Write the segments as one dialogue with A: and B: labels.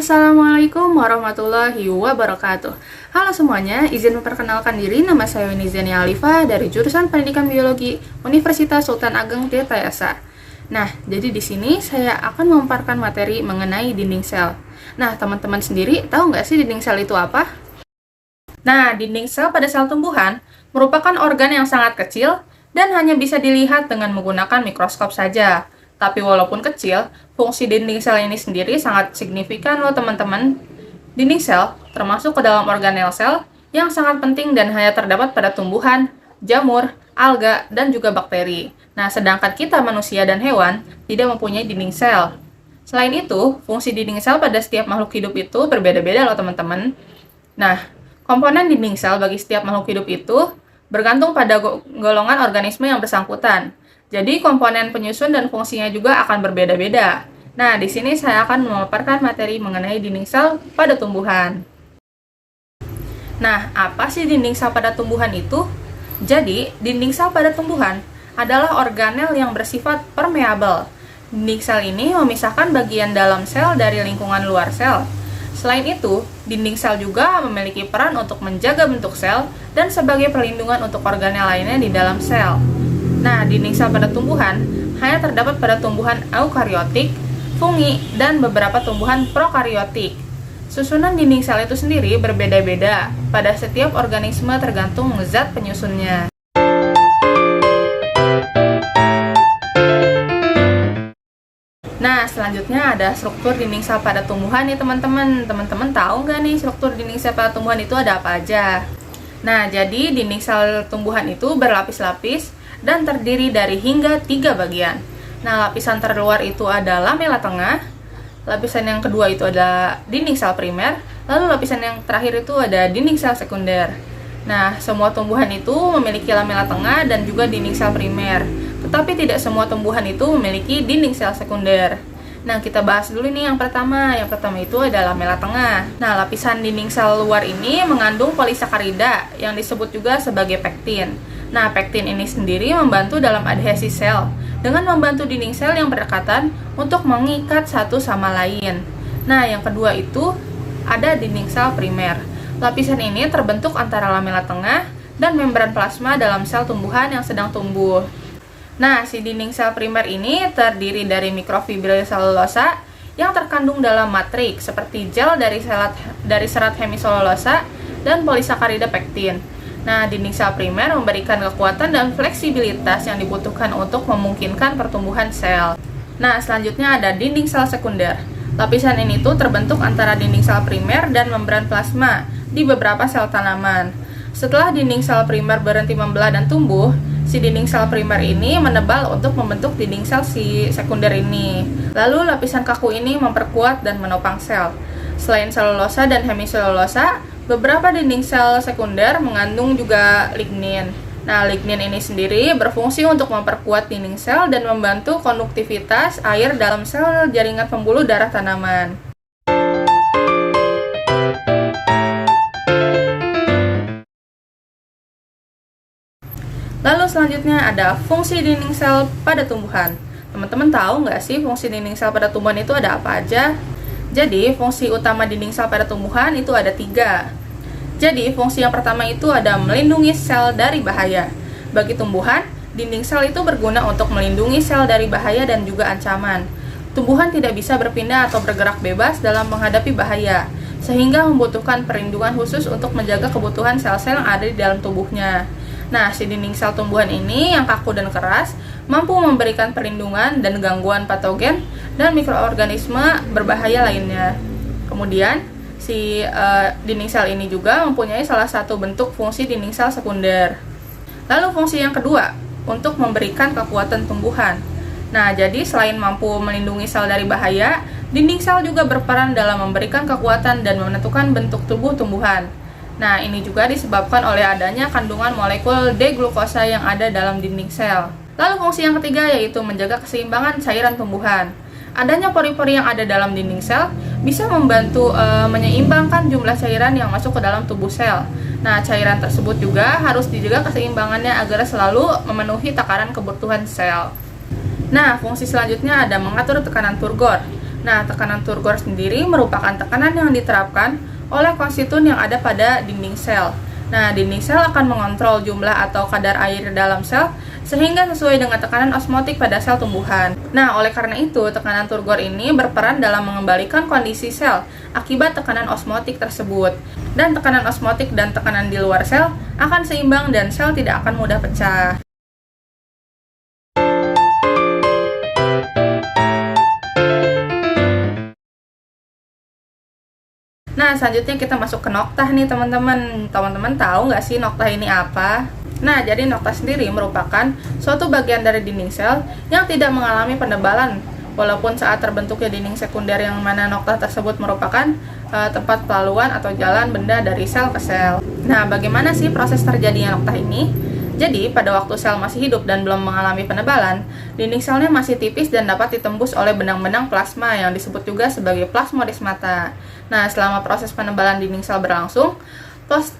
A: Assalamualaikum warahmatullahi wabarakatuh. Halo semuanya, izin memperkenalkan diri, nama saya Winnie Zenia Alifa dari jurusan Pendidikan Biologi Universitas Sultan Ageng Tirtayasa. Nah, jadi di sini saya akan memaparkan materi mengenai dinding sel. Nah, teman-teman sendiri tahu nggak sih dinding sel itu apa? Nah, dinding sel pada sel tumbuhan merupakan organ yang sangat kecil dan hanya bisa dilihat dengan menggunakan mikroskop saja. Tapi walaupun kecil, fungsi dinding sel ini sendiri sangat signifikan loh teman-teman. Dinding sel termasuk ke dalam organel sel yang sangat penting dan hanya terdapat pada tumbuhan, jamur, alga, dan juga bakteri. Nah, sedangkan kita manusia dan hewan tidak mempunyai dinding sel. Selain itu, fungsi dinding sel pada setiap makhluk hidup itu berbeda-beda loh teman-teman. Nah, komponen dinding sel bagi setiap makhluk hidup itu bergantung pada golongan organisme yang bersangkutan. Jadi, komponen penyusun dan fungsinya juga akan berbeda-beda. Nah, di sini saya akan memaparkan materi mengenai dinding sel pada tumbuhan. Nah, apa sih dinding sel pada tumbuhan itu? Jadi, dinding sel pada tumbuhan adalah organel yang bersifat permeabel. Dinding sel ini memisahkan bagian dalam sel dari lingkungan luar sel. Selain itu, dinding sel juga memiliki peran untuk menjaga bentuk sel dan sebagai perlindungan untuk organel lainnya di dalam sel. Nah, dinding sel pada tumbuhan hanya terdapat pada tumbuhan eukariotik, fungi, dan beberapa tumbuhan prokariotik. Susunan dinding sel itu sendiri berbeda-beda pada setiap organisme tergantung zat penyusunnya. Nah, selanjutnya ada struktur dinding sel pada tumbuhan nih teman-teman. Teman-teman tahu nggak nih struktur dinding sel pada tumbuhan itu ada apa aja? Nah, jadi dinding sel tumbuhan itu berlapis-lapis dan terdiri dari hingga 3 bagian. Nah, lapisan terluar itu ada lamela tengah, lapisan yang kedua itu ada dinding sel primer, lalu lapisan yang terakhir itu ada dinding sel sekunder. Nah, semua tumbuhan itu memiliki lamela tengah dan juga dinding sel primer, tetapi tidak semua tumbuhan itu memiliki dinding sel sekunder. Nah, kita bahas dulu nih yang pertama. Yang pertama itu ada lamela tengah. Nah, lapisan dinding sel luar ini mengandung polisakarida yang disebut juga sebagai pektin. Nah, pektin ini sendiri membantu dalam adhesi sel dengan membantu dinding sel yang berdekatan untuk mengikat satu sama lain. Nah, yang kedua itu ada dinding sel primer. Lapisan ini terbentuk antara lamela tengah dan membran plasma dalam sel tumbuhan yang sedang tumbuh. Nah, si dinding sel primer ini terdiri dari mikrofibril selulosa yang terkandung dalam matriks seperti gel dari serat hemiselulosa dan polisakarida pektin. Nah, dinding sel primer memberikan kekuatan dan fleksibilitas yang dibutuhkan untuk memungkinkan pertumbuhan sel. Nah, selanjutnya ada dinding sel sekunder. Lapisan ini tuh terbentuk antara dinding sel primer dan membran plasma di beberapa sel tanaman. Setelah dinding sel primer berhenti membelah dan tumbuh, si dinding sel primer ini menebal untuk membentuk dinding sel si sekunder ini. Lalu lapisan kaku ini memperkuat dan menopang sel. Selain selulosa dan hemiselulosa, beberapa dinding sel sekunder mengandung juga lignin. Nah, lignin ini sendiri berfungsi untuk memperkuat dinding sel dan membantu konduktivitas air dalam sel jaringan pembuluh darah tanaman. Lalu selanjutnya ada fungsi dinding sel pada tumbuhan. Teman-teman tahu nggak sih fungsi dinding sel pada tumbuhan itu ada apa aja? Jadi, fungsi utama dinding sel pada tumbuhan itu ada 3. Jadi, fungsi yang pertama itu ada melindungi sel dari bahaya. Bagi tumbuhan, dinding sel itu berguna untuk melindungi sel dari bahaya dan juga ancaman. Tumbuhan tidak bisa berpindah atau bergerak bebas dalam menghadapi bahaya, sehingga membutuhkan perlindungan khusus untuk menjaga kebutuhan sel-sel yang ada di dalam tubuhnya. Nah, si dinding sel tumbuhan ini yang kaku dan keras mampu memberikan perlindungan dan gangguan patogen dan mikroorganisme berbahaya lainnya. Kemudian, si dinding sel ini juga mempunyai salah satu bentuk fungsi dinding sel sekunder. Lalu fungsi yang kedua, untuk memberikan kekuatan tumbuhan. Nah, jadi selain mampu melindungi sel dari bahaya, dinding sel juga berperan dalam memberikan kekuatan dan menentukan bentuk tubuh tumbuhan. Nah, ini juga disebabkan oleh adanya kandungan molekul D-glukosa yang ada dalam dinding sel. Lalu fungsi yang ketiga yaitu menjaga keseimbangan cairan tumbuhan. Adanya pori-pori yang ada dalam dinding sel bisa membantu menyeimbangkan jumlah cairan yang masuk ke dalam tubuh sel. Nah, cairan tersebut juga harus dijaga keseimbangannya agar selalu memenuhi takaran kebutuhan sel. Nah, fungsi selanjutnya ada mengatur tekanan turgor. Nah, tekanan turgor sendiri merupakan tekanan yang diterapkan oleh konstituen yang ada pada dinding sel. Nah, dinding sel akan mengontrol jumlah atau kadar air dalam sel sehingga sesuai dengan tekanan osmotik pada sel tumbuhan. Nah, oleh karena itu, tekanan turgor ini berperan dalam mengembalikan kondisi sel akibat tekanan osmotik tersebut. Dan tekanan osmotik dan tekanan di luar sel akan seimbang dan sel tidak akan mudah pecah. Nah, selanjutnya kita masuk ke noktah nih teman-teman. Teman-teman tahu nggak sih noktah ini apa? Nah, jadi noktah sendiri merupakan suatu bagian dari dinding sel yang tidak mengalami penebalan. Walaupun saat terbentuknya dinding sekunder yang mana noktah tersebut merupakan tempat pelaluan atau jalan benda dari sel ke sel. Nah, bagaimana sih proses terjadinya noktah ini? Jadi, pada waktu sel masih hidup dan belum mengalami penebalan, dinding selnya masih tipis dan dapat ditembus oleh benang-benang plasma yang disebut juga sebagai plasmodesmata. Nah, selama proses penebalan dinding sel berlangsung,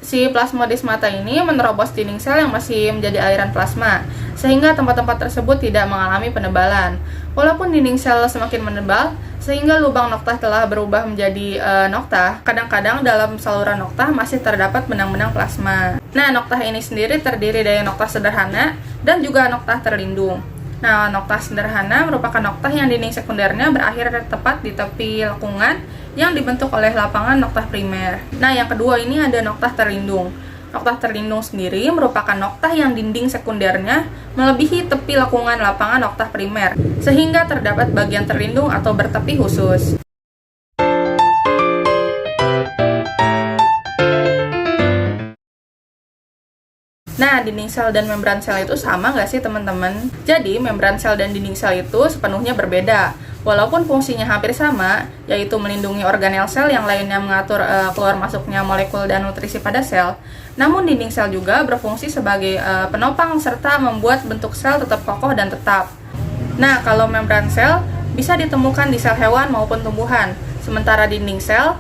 A: si plasmodesmata ini menerobos dinding sel yang masih menjadi aliran plasma, sehingga tempat-tempat tersebut tidak mengalami penebalan. Walaupun dinding sel semakin menebal, sehingga lubang noktah telah berubah menjadi noktah, kadang-kadang dalam saluran noktah masih terdapat benang-benang plasma. Nah, noktah ini sendiri terdiri dari noktah sederhana dan juga noktah terlindung. Nah, noktah sederhana merupakan noktah yang dinding sekundernya berakhir tepat di tepi lekungan yang dibentuk oleh lapangan noktah primer. Nah, yang kedua ini ada noktah terlindung. Noktah terlindung sendiri merupakan noktah yang dinding sekundernya melebihi tepi lekungan lapangan noktah primer, sehingga terdapat bagian terlindung atau bertepi khusus. Nah, dinding sel dan membran sel itu sama nggak sih teman-teman? Jadi, membran sel dan dinding sel itu sepenuhnya berbeda. Walaupun fungsinya hampir sama, yaitu melindungi organel sel yang lainnya mengatur keluar masuknya molekul dan nutrisi pada sel, namun dinding sel juga berfungsi sebagai penopang serta membuat bentuk sel tetap kokoh dan tetap. Nah, kalau membran sel bisa ditemukan di sel hewan maupun tumbuhan, sementara dinding sel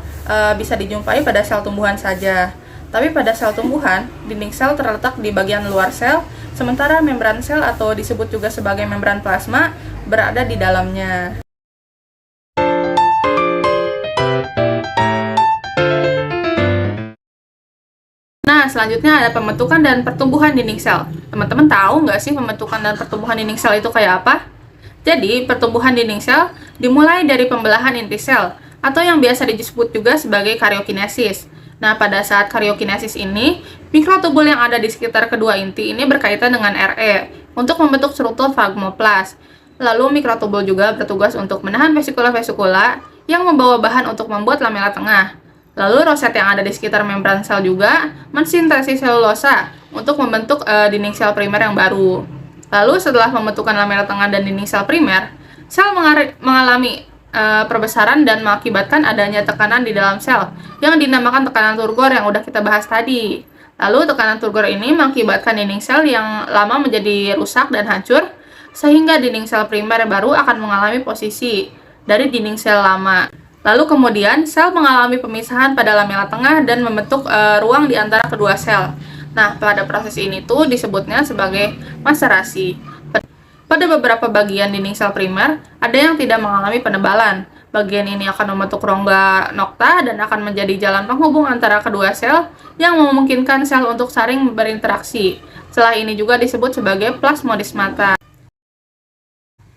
A: bisa dijumpai pada sel tumbuhan saja. Tapi pada sel tumbuhan, dinding sel terletak di bagian luar sel, sementara membran sel atau disebut juga sebagai membran plasma berada di dalamnya. Nah, selanjutnya ada pembentukan dan pertumbuhan dinding sel. Teman-teman tahu nggak sih pembentukan dan pertumbuhan dinding sel itu kayak apa? Jadi, pertumbuhan dinding sel dimulai dari pembelahan inti sel, atau yang biasa disebut juga sebagai karyokinesis. Nah, pada saat karyokinesis ini, mikrotubul yang ada di sekitar kedua inti ini berkaitan dengan Re untuk membentuk struktur fagmoplas. Lalu, mikrotubul juga bertugas untuk menahan vesikula-vesikula yang membawa bahan untuk membuat lamela tengah. Lalu roset yang ada di sekitar membran sel juga mensintesis selulosa untuk membentuk dinding sel primer yang baru. Lalu setelah pembentukan lamela tengah dan dinding sel primer, sel mengalami perbesaran dan mengakibatkan adanya tekanan di dalam sel yang dinamakan tekanan turgor yang udah kita bahas tadi. Lalu tekanan turgor ini mengakibatkan dinding sel yang lama menjadi rusak dan hancur, sehingga dinding sel primer baru akan mengalami posisi dari dinding sel lama. Lalu kemudian sel mengalami pemisahan pada lamela tengah dan membentuk ruang di antara kedua sel. Nah, pada proses ini tuh disebutnya sebagai maserasi. Pada beberapa bagian dinding sel primer, ada yang tidak mengalami penebalan. Bagian ini akan membentuk rongga noktah dan akan menjadi jalan penghubung antara kedua sel yang memungkinkan sel untuk saling berinteraksi. Setelah ini juga disebut sebagai plasmodesmata.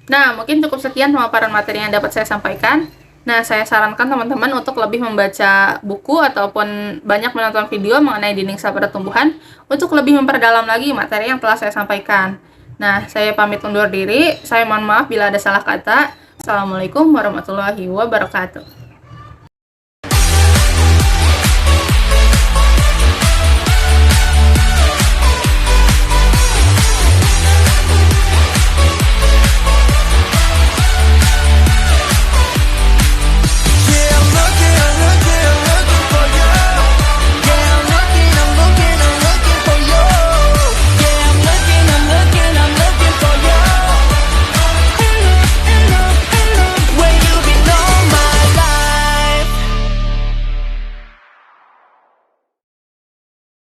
A: Nah, mungkin cukup sekian pemaparan materi yang dapat saya sampaikan. Nah, saya sarankan teman-teman untuk lebih membaca buku ataupun banyak menonton video mengenai dinding sel pada tumbuhan untuk lebih memperdalam lagi materi yang telah saya sampaikan. Nah, saya pamit undur diri. Saya mohon maaf bila ada salah kata. Assalamualaikum warahmatullahi wabarakatuh.